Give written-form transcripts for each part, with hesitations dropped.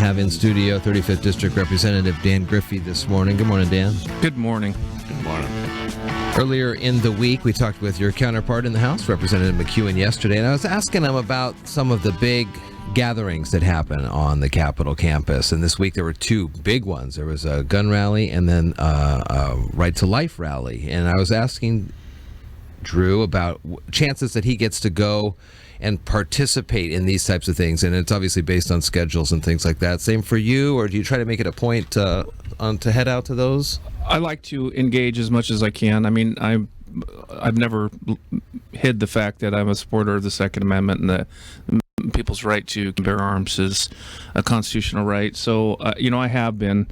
have in studio 35th District Representative Dan Griffey this morning. Good morning, Dan. Good morning. Good morning. Earlier in the week, we talked with your counterpart in the House, Representative McEwen, yesterday, and I was asking him about some of the big gatherings that happen on the Capitol campus. And this week there were two big ones. There was a gun rally and then a Right to Life rally. And I was asking Drew about chances that he gets to go and participate in these types of things. And it's obviously based on schedules and things like that. Same for you, or do you try to make it a point to head out to those? I like to engage as much as I can. I mean, I've never hid the fact that I'm a supporter of the Second Amendment and the people's right to bear arms is a constitutional right. So, I have been.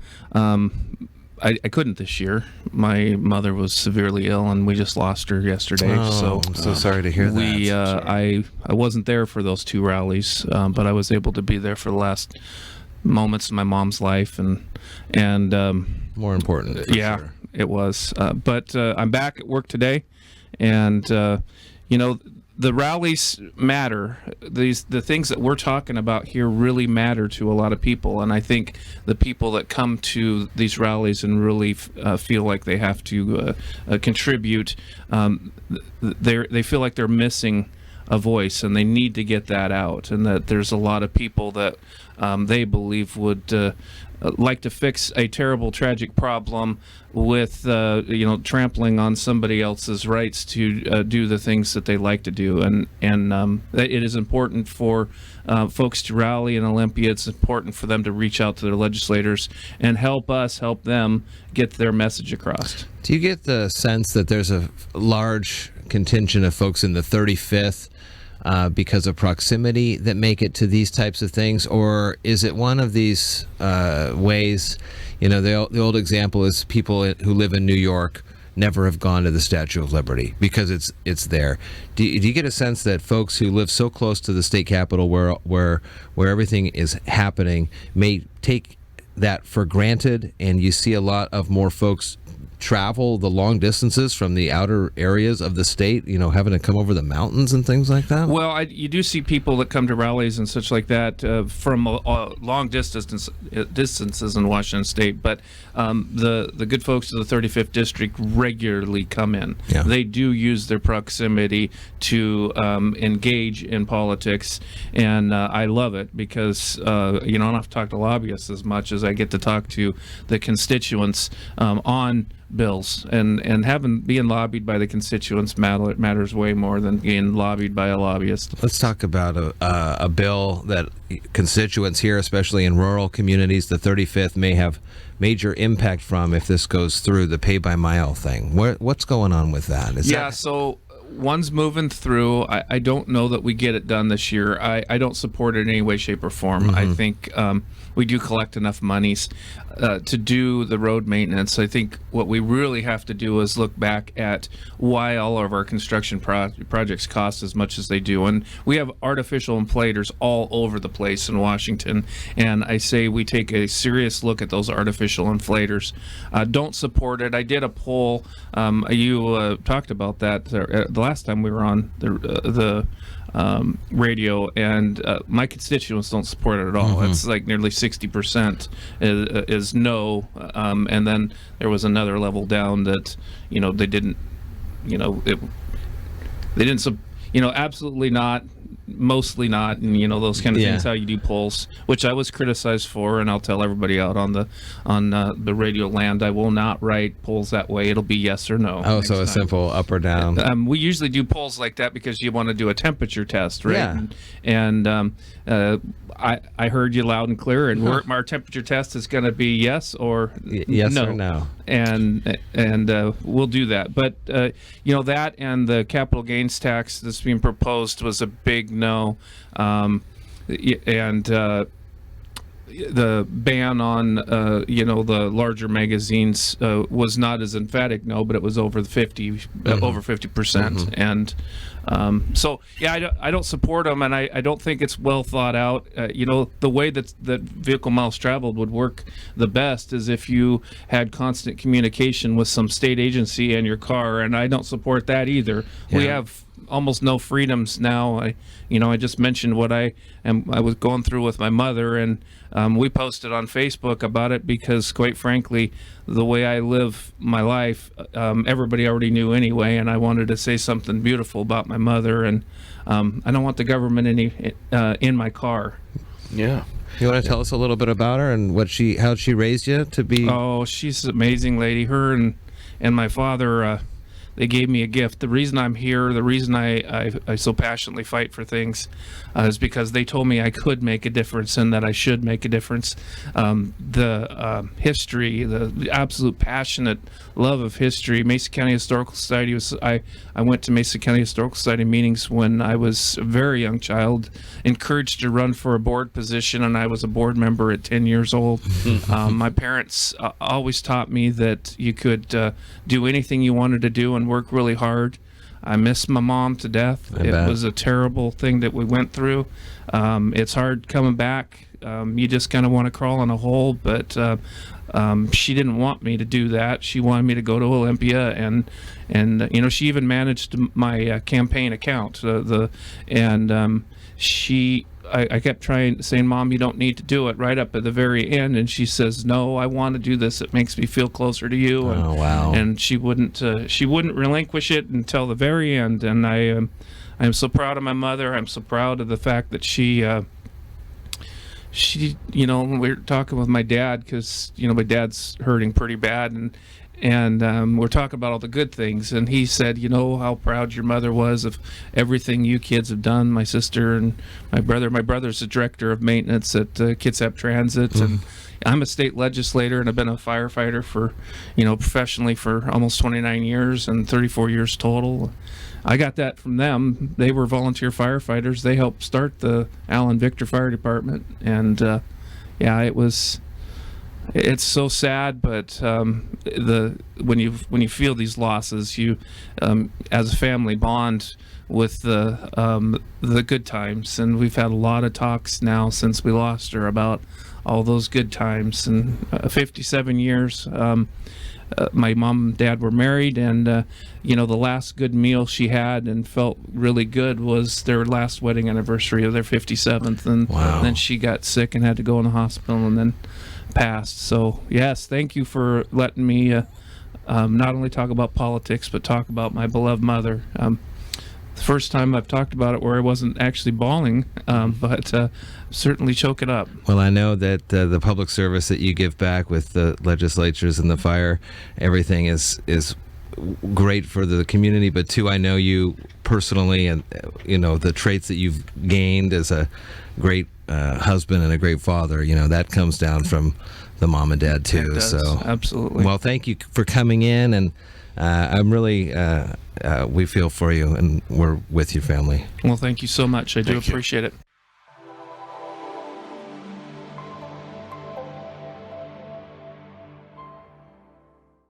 I couldn't this year. My mother was severely ill, and we just lost her yesterday. Oh, I'm so sorry to hear that. I wasn't there for those two rallies, but I was able to be there for the last moments in my mom's life, and more important. Yeah, sure. It was. But I'm back at work today, and the rallies matter. The things that we're talking about here really matter to a lot of people, and I think the people that come to these rallies and really feel like they have to contribute, they feel like they're missing a voice, and they need to get that out, and that there's a lot of people that they believe would like to fix a terrible, tragic problem with, trampling on somebody else's rights to do the things that they like to do. And it is important for folks to rally in Olympia. It's important for them to reach out to their legislators and help them get their message across. Do you get the sense that there's a large contingent of folks in the 35th because of proximity that make it to these types of things, or is it one of these ways? The old example is people who live in New York never have gone to the Statue of Liberty because it's there. Do you get a sense that folks who live so close to the state capitol where everything is happening may take that for granted, and you see a lot of more folks travel the long distances from the outer areas of the state, having to come over the mountains and things like that? Well, you do see people that come to rallies and such like that from long distances in Washington State, but the good folks of the 35th District regularly come in. Yeah. They do use their proximity to engage in politics, and I love it because I don't have to talk to lobbyists as much as I get to talk to the constituents on bills, and being lobbied by the constituents matters way more than being lobbied by a lobbyist. Let's talk about a bill that constituents here, especially in rural communities, the 35th may have major impact from if this goes through, the pay-by-mile thing. What's going on with that? So one's moving through. I don't know that we get it done this year. I don't support it in any way, shape, or form. Mm-hmm. I think we do collect enough monies to do the road maintenance. I think what we really have to do is look back at why all of our construction projects cost as much as they do. And we have artificial inflators all over the place in Washington. And I say we take a serious look at those artificial inflators. Don't support it. I did a poll. You talked about that the last time we were on the radio, and my constituents don't support it at all. Mm-hmm. It's like nearly 60% is no, and then there was another level down that they didn't, absolutely not, mostly not, and those kind of things. How you do polls, which I was criticized for, and I'll tell everybody out on the radio land, I will not write polls that way. It'll be yes or no. Oh, so a simple up or down. We usually do polls like that because you want to do a temperature test, right? Yeah. And I heard you loud and clear, and our temperature test is going to be yes or no. And we'll do that. But that and the capital gains tax that's being proposed was a big no, and the ban on the larger magazines was not as emphatic no, but it was over 50%, mm-hmm. And I don't support them, and I don't think it's well thought out. The way that vehicle miles traveled would work the best is if you had constant communication with some state agency in your car, and I don't support that either. Yeah. We have almost no freedoms now. I just mentioned what I was going through with my mother, and we posted on Facebook about it because, quite frankly, the way I live my life, everybody already knew anyway, and I wanted to say something beautiful about my mother, and I don't want the government in my car. Yeah. You want to tell us a little bit about her and how she raised you to be? Oh, she's an amazing lady. Her and my father, they gave me a gift. The reason I'm here, the reason I so passionately fight for things, is because they told me I could make a difference and that I should make a difference. The history, the absolute passionate love of history. Mesa County Historical Society I went to Mesa County Historical Society meetings when I was a very young child, encouraged to run for a board position, and I was a board member at 10 years old. My parents always taught me that you could do anything you wanted to do and work really hard. I miss my mom to death. It was a terrible thing that we went through. It's hard coming back. You just kind of want to crawl in a hole, but she didn't want me to do that. She wanted me to go to Olympia, and she even managed my campaign account. I kept saying, Mom, you don't need to do it, right up at the very end. And she says, no, I want to do this. It makes me feel closer to you. And, oh, wow. And she wouldn't relinquish it until the very end. And I'm so proud of my mother. I'm so proud of the fact that she we were talking with my dad because, my dad's hurting pretty bad. And we're talking about all the good things, and he said, how proud your mother was of everything you kids have done, my sister and my brother. My brother's the director of maintenance at Kitsap Transit, and I'm a state legislator, and I've been a firefighter for, professionally for almost 29 years and 34 years total. I got that from them. They were volunteer firefighters. They helped start the Allen Victor Fire Department, and it's so sad, but when you feel these losses, you as a family bond with the good times, and we've had a lot of talks now since we lost her about all those good times. And 57 years, my mom and dad were married, and the last good meal she had and felt really good was their last wedding anniversary of their 57th, and then she got sick and had to go in the hospital, and then passed. So yes, thank you for letting me not only talk about politics but talk about my beloved mother. The first time I've talked about it where I wasn't actually bawling, but certainly choke it up. Well, I know that the public service that you give back with the legislatures and the fire, everything is great for the community, but too, I know you personally, and the traits that you've gained as a great husband and a great father, that comes down from the mom and dad too. It does, so absolutely. Well, thank you for coming in, and I'm really we feel for you, and we're with your family. Well, thank you so much. I do appreciate it.